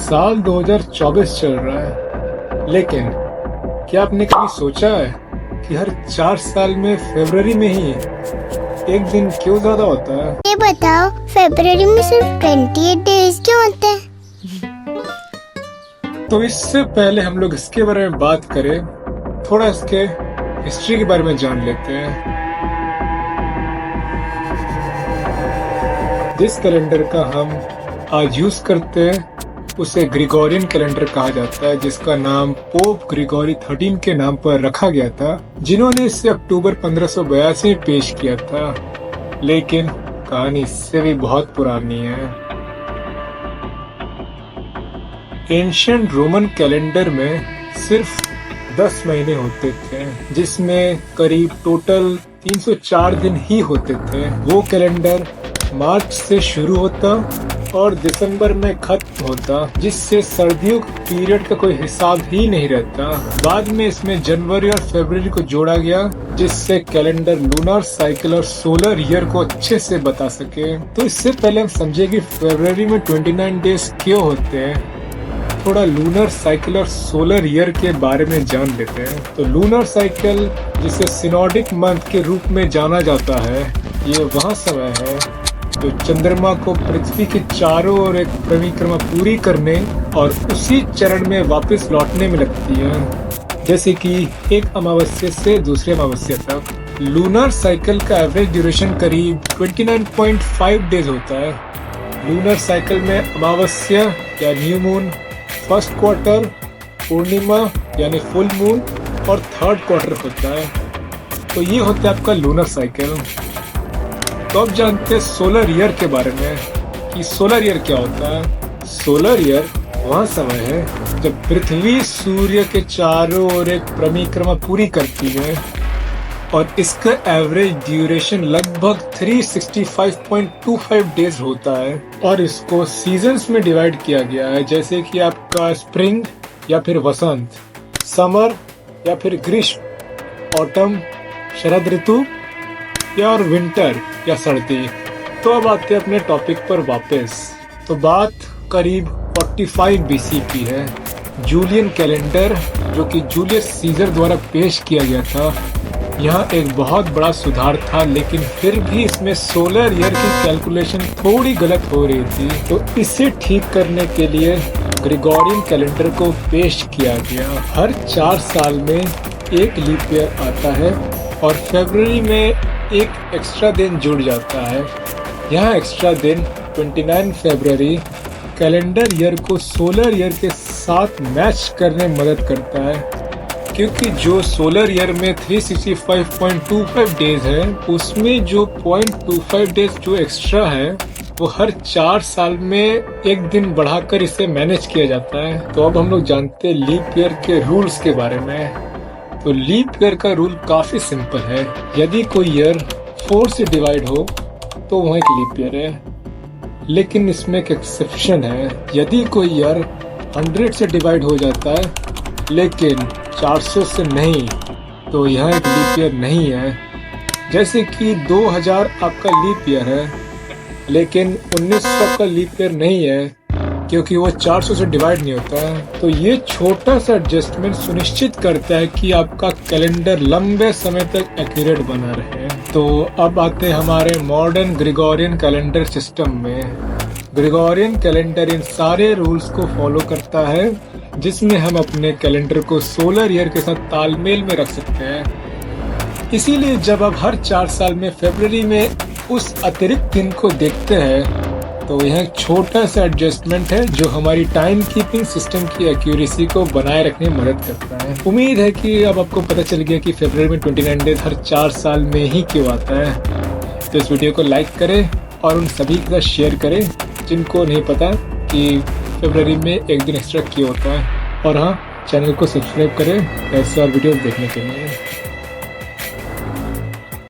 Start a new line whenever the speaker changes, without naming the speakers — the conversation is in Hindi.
साल 2024 चल रहा है, लेकिन क्या आपने कभी सोचा है कि हर 4 साल में फरवरी में ही एक दिन क्यों ज्यादा होता है?
ये बताओ, फरवरी में सिर्फ 28 डेज क्यों होते हैं?
तो इससे पहले हम लोग इसके बारे में बात करें, थोड़ा इसके हिस्ट्री के बारे में जान लेते हैं। जिस कैलेंडर का हम आज यूज करते हैं उसे ग्रिगोरियन कैलेंडर कहा जाता है, जिसका नाम पोप ग्रिगोरी 13 के नाम पर रखा गया था, जिन्होंने इसे अक्टूबर 1582 में पेश किया था। लेकिन कहानी इससे भी बहुत पुरानी है। एंशिएंट रोमन कैलेंडर में सिर्फ 10 महीने होते थे, जिसमें करीब टोटल 304 दिन ही होते थे। वो कैलेंडर मार्च से शुरू होता और दिसंबर में खत्म होता, जिससे सर्दियों के पीरियड का कोई हिसाब ही नहीं रहता। बाद में इसमें जनवरी और फरवरी को जोड़ा गया, जिससे कैलेंडर लूनर साइकिल और सोलर ईयर को अच्छे से बता सके। तो इससे पहले हम समझे कि फरवरी में 29 डेज क्यों होते हैं, थोड़ा लूनर साइकिल और सोलर ईयर के बारे में जान लेते हैं। तो लूनर साइकिल, जिसे सिनोडिक मंथ के रूप में जाना जाता है, ये वह समय है जो चंद्रमा को पृथ्वी के चारों ओर एक परिक्रमा पूरी करने और उसी चरण में वापस लौटने में लगती है, जैसे कि एक अमावस्या से दूसरे अमावस्या तक। लूनर साइकिल का एवरेज ड्यूरेशन करीब 29.5 डेज होता है। लूनर साइकिल में अमावस्या या न्यू मून, फर्स्ट क्वार्टर, पूर्णिमा यानी फुल मून और थर्ड क्वार्टर होता है। तो ये होता है आपका लूनर साइकिल। तो अब जानते हैं सोलर ईयर के बारे में कि सोलर ईयर क्या होता है। सोलर ईयर वह समय है जब पृथ्वी सूर्य के चारों ओर एक परिक्रमा पूरी करती है, और इसका एवरेज ड्यूरेशन लगभग 365.25 डेज होता है। और इसको सीजन्स में डिवाइड किया गया है, जैसे कि आपका स्प्रिंग या फिर वसंत, समर या फिर ग्रीष्म, ऑटम शरद ऋतु, या और विंटर या सर्दी। तो अब आते हैं अपने टॉपिक पर वापस। तो बात करीब 45 BC की है। जूलियन कैलेंडर, जो कि जूलियस सीजर द्वारा पेश किया गया था, यहाँ एक बहुत बड़ा सुधार था, लेकिन फिर भी इसमें सोलर ईयर की कैलकुलेशन थोड़ी गलत हो रही थी। तो इसे ठीक करने के लिए ग्रिगोरियन कैलेंडर को पेश किया गया। हर 4 साल में एक लीप ईयर आता है और फरवरी में एक एक्स्ट्रा दिन जुड़ जाता है। यहाँ एक्स्ट्रा दिन 29 फरवरी कैलेंडर ईयर को सोलर ईयर के साथ मैच करने में मदद करता है, क्योंकि जो सोलर ईयर में 365.25 डेज है, उसमें जो 0.25 डेज जो एक्स्ट्रा है वो हर 4 साल में एक दिन बढ़ाकर इसे मैनेज किया जाता है। तो अब हम लोग जानते हैं लीप ईयर के रूल्स के बारे में। तो लीप ईयर का रूल काफी सिंपल है। यदि कोई ईयर 4 से डिवाइड हो तो वह एक लीप ईयर है, लेकिन इसमें एक एक्सेप्शन है। यदि कोई ईयर 100 से डिवाइड हो जाता है लेकिन 400 से नहीं, तो यह एक लीप ईयर नहीं है। जैसे कि 2000 आपका लीप ईयर है, लेकिन 1900 का लीप ईयर नहीं है, क्योंकि वो 400 से डिवाइड नहीं होता है। तो ये छोटा सा एडजस्टमेंट सुनिश्चित करता है कि आपका कैलेंडर लंबे समय तक एक्यूरेट बना रहे। तो अब आते हैं हमारे मॉडर्न ग्रिगोरियन कैलेंडर सिस्टम में। ग्रिगोरियन कैलेंडर इन सारे रूल्स को फॉलो करता है, जिसमें हम अपने कैलेंडर को सोलर ईयर के साथ तालमेल में रख सकते हैं। इसीलिए जब आप हर 4 साल में फरवरी में उस अतिरिक्त दिन को देखते हैं, तो यह एक छोटा सा एडजस्टमेंट है जो हमारी टाइम कीपिंग सिस्टम की एक्यूरेसी को बनाए रखने में मदद करता है। उम्मीद है कि अब आपको पता चल गया कि फरवरी में 29 डेज हर 4 साल में ही क्यों आता है। तो इस वीडियो को लाइक करें और उन सभी के साथ शेयर करें जिनको नहीं पता कि फरवरी में एक दिन एक्स्ट्रा क्यों होता है। और हाँ, चैनल को सब्सक्राइब करें ऐसे और वीडियो देखने के लिए।